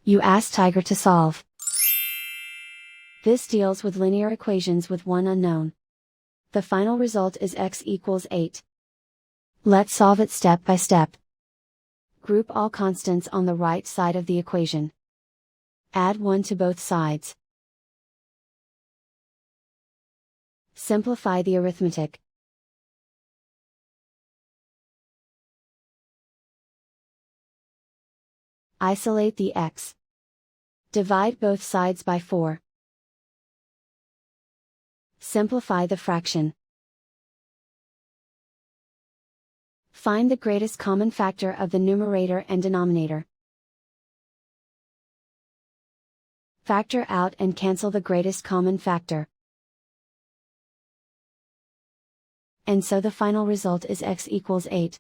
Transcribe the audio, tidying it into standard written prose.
You ask Tiger to solve. This deals with linear equations with one unknown. The final result is x equals 8. Let's solve it step by step. Group all constants on the right side of the equation. Add 1 to both sides. Simplify the arithmetic. Isolate the x. Divide both sides by 4. Simplify the fraction. Find the greatest common factor of the numerator and denominator. Factor out and cancel the greatest common factor. And so the final result is x equals 8.